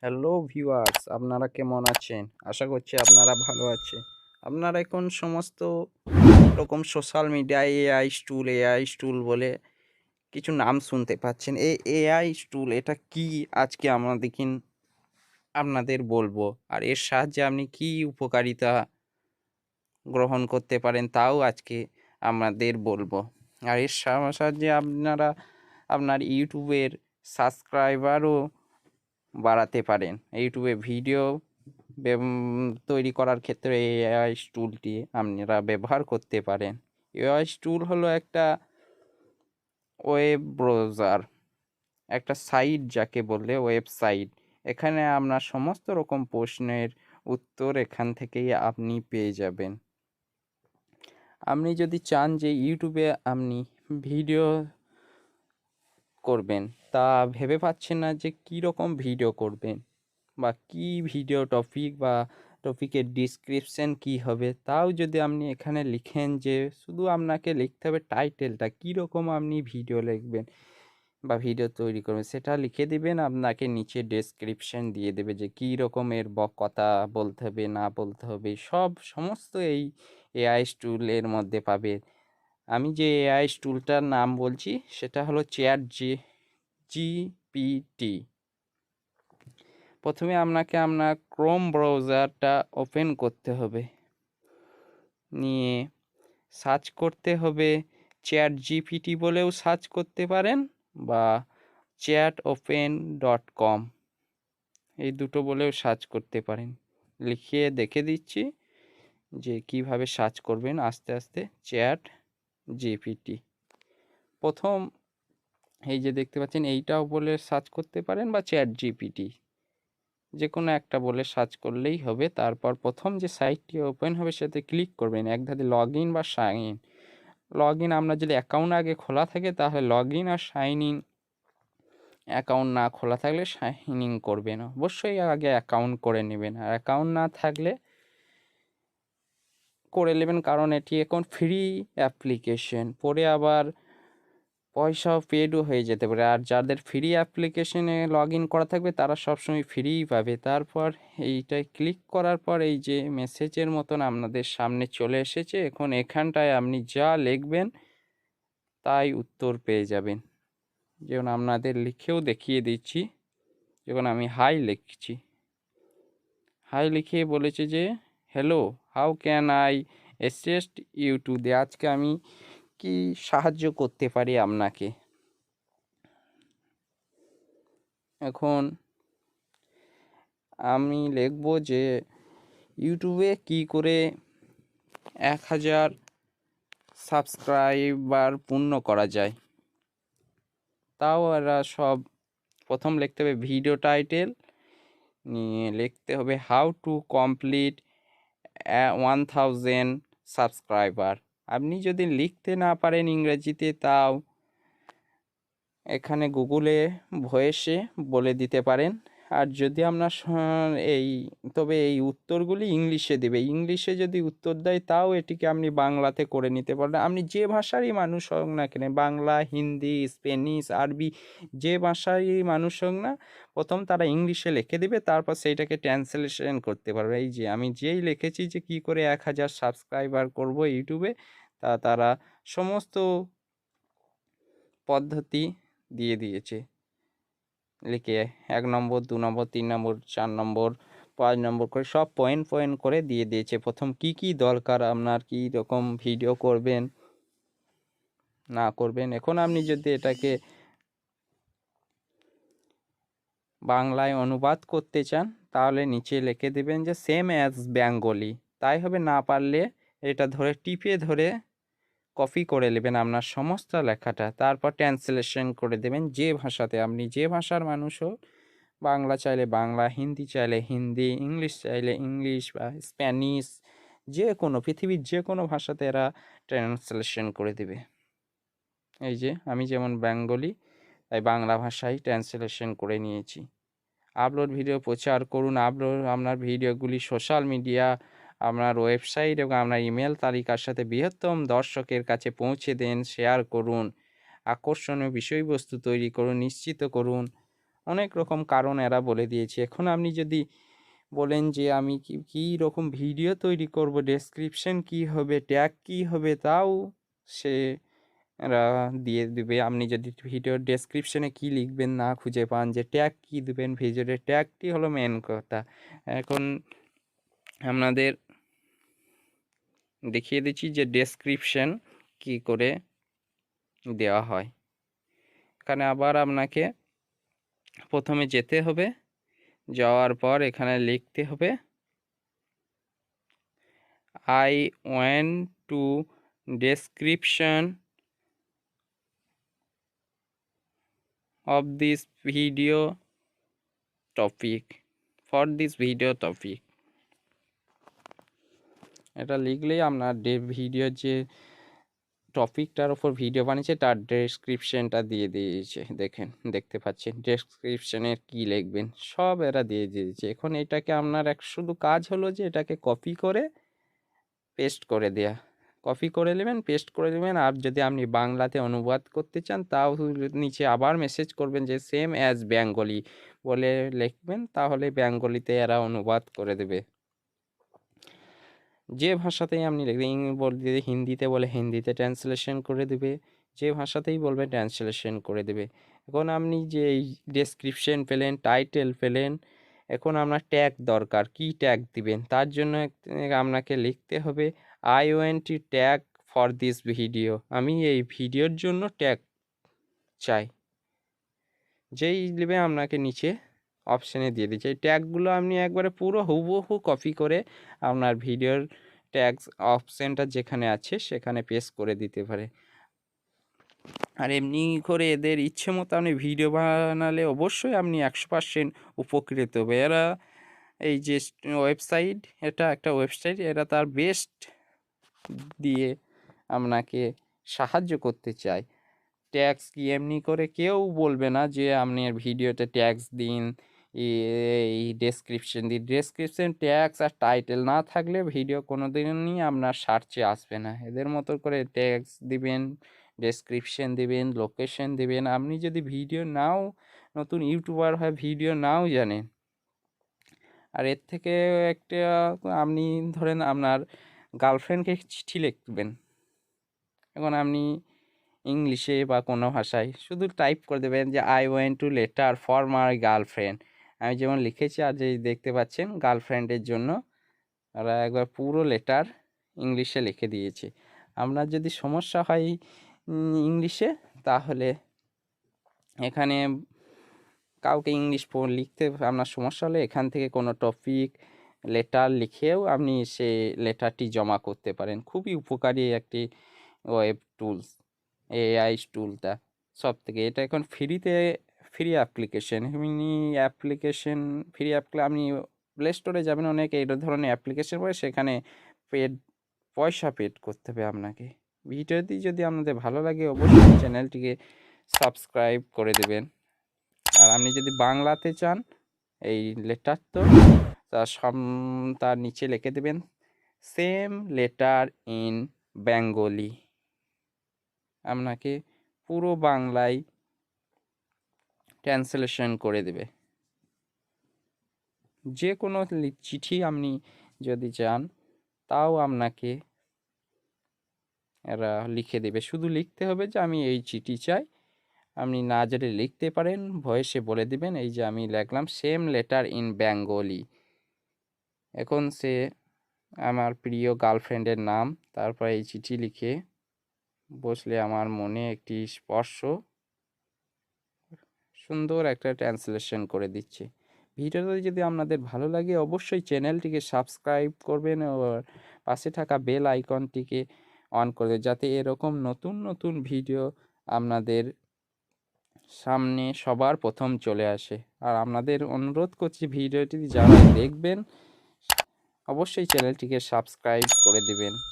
Hello viewers, আপনারা কেমন আছেন? আশা করছি আপনারা ভালো আছেন। আপনারা এখন সমস্ত রকম সোশ্যাল মিডিয়ায় এআই স্টুল বলে কিছু নাম শুনতে পাচ্ছেন। এই এআই স্টুল এটা কি আজকে আমরা আপনাদের বলবো। আর এর সাহায্যে আপনি কি উপকারিতা গ্রহণ করতে পারেন তাও আজকে আমাদের বলবো। আর এর সাহায্যে আপনারা আপনার ইউটিউবের সাবস্ক্রাইবারও বাড়াতে পারেন। ইউটিউবে ভিডিও তৈরি করার ক্ষেত্রে এআই টুলটি আপনারা ব্যবহার করতে পারেন। এআই টুল হলো একটা ওয়েব ব্রাউজার, একটা সাইট যাকে বললে ওয়েবসাইট। এখানে আপনার সমস্ত রকম প্রশ্নের উত্তর এখান থেকেই আপনি পেয়ে যাবেন। আপনি যদি চান যে ইউটিউবে আপনি ভিডিও করবেন, তা ভেবে পাচ্ছেন না যে কী রকম ভিডিও করবেন বা কী ভিডিও টপিক বা টপিকের ডিসক্রিপশন কী হবে, তাও যদি আপনি এখানে লিখেন যে শুধু আপনাকে লিখতে হবে টাইটেলটা কীরকম আপনি ভিডিও লিখবেন বা ভিডিও তৈরি করবেন সেটা লিখে দিবেন, আপনাকে নিচে ডেসক্রিপশন দিয়ে দেবে যে কী রকমের কথা বলতে হবে না বলতে হবে সমস্ত এই এআই টুলের মধ্যে পাবে। আমি যে এআই টুলটার নাম বলছি সেটা হলো জিপিটি। প্রথমে আপনাকে আপনার ক্রোম ব্রাউজারটা ওপেন করতে হবে, নিয়ে সার্চ করতে হবে ChatGPT বলেও সার্চ করতে পারেন বা chatOpen.com এই দুটো বলেও সার্চ করতে পারেন। লিখিয়ে দেখে দিচ্ছি যে কিভাবে সার্চ করবেন আস্তে আস্তে। ChatGPT প্রথম এই যে দেখতে পাচ্ছেন এইটাও বলে সার্চ করতে পারেন বা ChatGPT যে কোনো একটা বলে সার্চ করলেই হবে। তারপর প্রথম যে সাইটটি ওপেন হবে সেতে ক্লিক করবেন, একধারে লগ ইন বা সাইন ইন। লগ ইন আপনার যদি অ্যাকাউন্ট আগে খোলা থাকে তাহলে লগ ইন, আর সাইন ইন অ্যাকাউন্ট না খোলা থাকলে সাইন ইন করবেন। অবশ্যই আগে অ্যাকাউন্ট করে নেবেন, আর অ্যাকাউন্ট না থাকলে করে নেবেন, কারণ এটি এখন ফ্রি অ্যাপ্লিকেশন, পরে আবার পয়সাও পেডও হয়ে যেতে পারে। আর যাদের ফ্রি অ্যাপ্লিকেশনে লগ ইন করা থাকবে তারা সবসময় ফ্রিই পাবে। তারপর এইটায় ক্লিক করার পর এই যে মেসেজের মতন আপনাদের সামনে চলে এসেছে, এখন এখানটায় আপনি যা লিখবেন তাই উত্তর পেয়ে যাবেন। যেমন আপনাদের লিখেও দেখিয়ে দিচ্ছি, যখন আমি হাই লিখছি, হাই লিখে বলেছে যে hello, how can I assist you today, আজকে আমি কি সাহায্য করতে পারি আপনাকে। এখন আমি লিখব যে ইউটিউবে কি করে 1000 সাবস্ক্রাইবার পূর্ণ করা যায়। তাও এরা সব প্রথম লিখতে হবে ভিডিও টাইটেল, নিয়ে লিখতে হবে হাউ টু কমপ্লিট 1000 সাবস্ক্রাইবার। আপনি যদি লিখতে না পারেন ইংরেজিতে, তাও এখানে গুগলে ভয়েসে বলে দিতে পারেন। আর যদি আপনার তবে এই উত্তরগুলি ইংলিশে দেবে, ইংলিশে যদি উত্তর দেয় তাও এটিকে আপনি বাংলাতে করে নিতে পারেন। আপনি যে ভাষারই মানুষ হোক না কেন, বাংলা, হিন্দি, স্প্যানিশ, আরবি, যে ভাষারই মানুষ হোক না, প্রথম তারা ইংলিশে লিখে দেবে, তারপর সেইটাকে ট্রান্সলেশন করতে পারবে। এই যে আমি যেই লিখেছি যে কি করে 1000 সাবস্ক্রাইবার করব ইউটিউবে, তারা সমস্ত পদ্ধতি দিয়ে দিয়েছে লিখে, 1 নম্বর, 2 নম্বর, 3 নম্বর, 4 নম্বর, 5 নম্বর করে সব পয়েন্ট পয়েন্ট করে দিয়ে দিয়েছে। প্রথম কি কি দরকার, আপনার কি রকম ভিডিও করবেন না করবেন। এখন আপনি যদি এটাকে বাংলায় অনুবাদ করতে চান তাহলে নিচে লিখে দেবেন যে সেম অ্যাজ বেঙ্গলি, তাই হবে। না পারলে এটা ধরে টিপে ধরে কপি করে নেবেন আপনার সমস্ত লেখাটা, তারপর ট্রান্সলেশন করে দেবেন যে ভাষাতে আপনি যে ভাষার মানুষ হোক, বাংলা চাইলে বাংলা, হিন্দি চাইলে হিন্দি, ইংলিশ চাইলে ইংলিশ বা স্প্যানিশ, যে কোনো পৃথিবীর যে কোনো ভাষাতে এরা ট্রান্সলেশন করে দেবে। এই যে আমি যেমন বেঙ্গলি, তাই বাংলা ভাষায় ট্রান্সলেশন করে নিয়েছি। আপলোড ভিডিও প্রচার করুন, আপনার ভিডিওগুলি সোশ্যাল মিডিয়া, আপনার ওয়েবসাইট এবং আপনার ইমেল তালিকার সাথে বৃহত্তম দর্শকের কাছে পৌঁছে দেন, শেয়ার করুন, আকর্ষণীয় বিষয়বস্তু তৈরি করুন, নিশ্চিত করুন অনেক রকম কারণ এরা বলে দিয়েছে। এখন আপনি যদি বলেন যে আমি কী রকম ভিডিও তৈরি করব, ডেসক্রিপশন কী হবে, ট্যাগ কী হবে, তাও সে এরা দিয়ে দেবে। আপনি যদি ভিডিওর ডেসক্রিপশনে কী লিখবেন না খুঁজে পান, যে ট্যাগ কী দেবেন, ভিডিওর ট্যাগটি হলো মেন কথা। এখন আপনাদের দেখিয়ে দিচ্ছি যে ডেসক্রিপশন কী করে দেওয়া হয়। এখানে আবার আপনাকে প্রথমে যেতে হবে, যাওয়ার পর এখানে লিখতে হবে I went to description of this video topic for this video topic। এটা লিখলেই আপনার ভিডিওর যে টপিকটার ওপর ভিডিও বানিয়েছে তার ডেসক্রিপশনটা দিয়ে দিয়েছে। দেখতে পাচ্ছেন ডেসক্রিপশনের কি লিখবেন সব এরা দিয়ে দিয়েছে। এখন এটাকে আপনার শুধু কাজ হলো যে এটাকে কপি করে পেস্ট করে দেয়া। কপি করে নেবেন, পেস্ট করে নেবেন। আর যদি আপনি বাংলাতে অনুবাদ করতে চান তাও নিচে আবার মেসেজ করবেন যে সেম অ্যাজ বেঙ্গলি বলে লিখবেন, তাহলে বেঙ্গলিতে এরা অনুবাদ করে দেবে। যে ভাষাতেই আপনি লিখবেন, হিন্দিতে বলে হিন্দিতে ট্রান্সলেশন করে দেবে, যে ভাষাতেই বলবে ট্রান্সলেশন করে দেবে। এখন আপনি যে এই ডেসক্রিপশন পেলেন, টাইটেল পেলেন, এখন আপনার ট্যাগ দরকার। কি ট্যাগ দিবেন, তার জন্য আপনাকে লিখতে হবে I want to tag for this video. আমি এই ভিডিওর জন্য ট্যাগ চাই। যেই নেবে আপনাকে নিচে অপশানে দিয়ে দিচ্ছে। এই ট্যাগগুলো আপনি একবারে পুরো হুবহু কপি করে আপনার ভিডিওর ট্যাগস অপশানটা যেখানে আছে সেখানে পেস্ট করে দিতে পারে। আর এমনি করে এদের ইচ্ছে মতো আপনি ভিডিও বানালে অবশ্যই আপনি 100% উপকৃত হবে। এরা এই যে ওয়েবসাইট, এটা একটা ওয়েবসাইট, এরা তার বেস্ট দিয়ে আপনাকে সাহায্য করতে চায়। ট্যাক্স কি এমনি করে কেউ বলবে না যে আপনি ভিডিওতে ট্যাক্স দিন, এই ডেসক্রিপশন দিন। ডেসক্রিপশন, ট্যাক্স আর টাইটেল না থাকলে ভিডিও কোনো দিনই আপনার সার্চে আসবে না। এদের মতো করে ট্যাক্স দিবেন, ডেসক্রিপশন দিবেন, লোকেশন দিবেন। আপনি যদি ভিডিও নাও, নতুন ইউটিউবার হয়, ভিডিও নাও জানেন, আর এর থেকে একটা আপনি ধরেন আপনার গার্লফ্রেন্ডকে চিঠি লিখবেন। এখন আপনি ইংলিশে বা কোনো ভাষায় শুধু টাইপ করে দেবেন যে I want to letter for my girlfriend. আমি যেমন লিখেছি আর যে দেখতে পাচ্ছেন গার্লফ্রেন্ডের জন্য ওরা একবার পুরো লেটার ইংলিশে লিখে দিয়েছে। আপনার যদি সমস্যা হয় ইংলিশে, তাহলে এখানে কাউকে ইংলিশ লিখতে আপনার সমস্যা হলে এখান থেকে কোনো টপিক লেটার লিখেও আপনি সে লেটারটি জমা করতে পারেন। খুবই উপকারী একটি ওয়েব টুলস এআই টুলটা সব থেকে। এটা এখন ফ্রি অ্যাপ্লিকেশন। ফ্রি আপনি প্লে স্টোরে যাবেন, অনেক এই ধরনের অ্যাপ্লিকেশন পড়ে, সেখানে পয়সা পেড করতে হবে আপনাকে। ভিডিওটি যদি আপনাদের ভালো লাগে অবশ্যই চ্যানেলটিকে সাবস্ক্রাইব করে দেবেন। আর আপনি যদি বাংলাতে চান এই লেটার, তো তার নিচে লিখে দেবেন সেম লেটার ইন বেঙ্গলি। আপনাকে পুরো বাংলায় ট্রান্সলেশন করে দেবে। যে কোনো চিঠি আপনি যদি চান তাও আপনাকে এরা লিখে দেবে। শুধু লিখতে হবে যে আমি এই চিঠি চাই। আপনি না জেনে লিখতে পারেন, ভয়েসে বলে দিবেন এই যে আমি লিখলাম সেম লেটার ইন বেঙ্গলি। এখন সে আমার প্রিয় গার্লফ্রেন্ডের নাম, তারপর এই চিঠি লিখে বসলে আমার মনে একটি স্পর্শ, সুন্দর একটা ট্রান্সলেশন করে দিচ্ছে। ভিডিওটা যদি আপনাদের ভালো লাগে অবশ্যই চ্যানেলটিকে সাবস্ক্রাইব করবেন ও পাশে থাকা বেল আইকনটিকে অন করে দেবেন, যাতে এরকম নতুন নতুন ভিডিও আপনাদের সামনে সবার প্রথম চলে আসে। আর আপনাদের অনুরোধ করছি ভিডিওটি যারা দেখবেন অবশ্যই চ্যানেলটিকে সাবস্ক্রাইব করে দিবেন।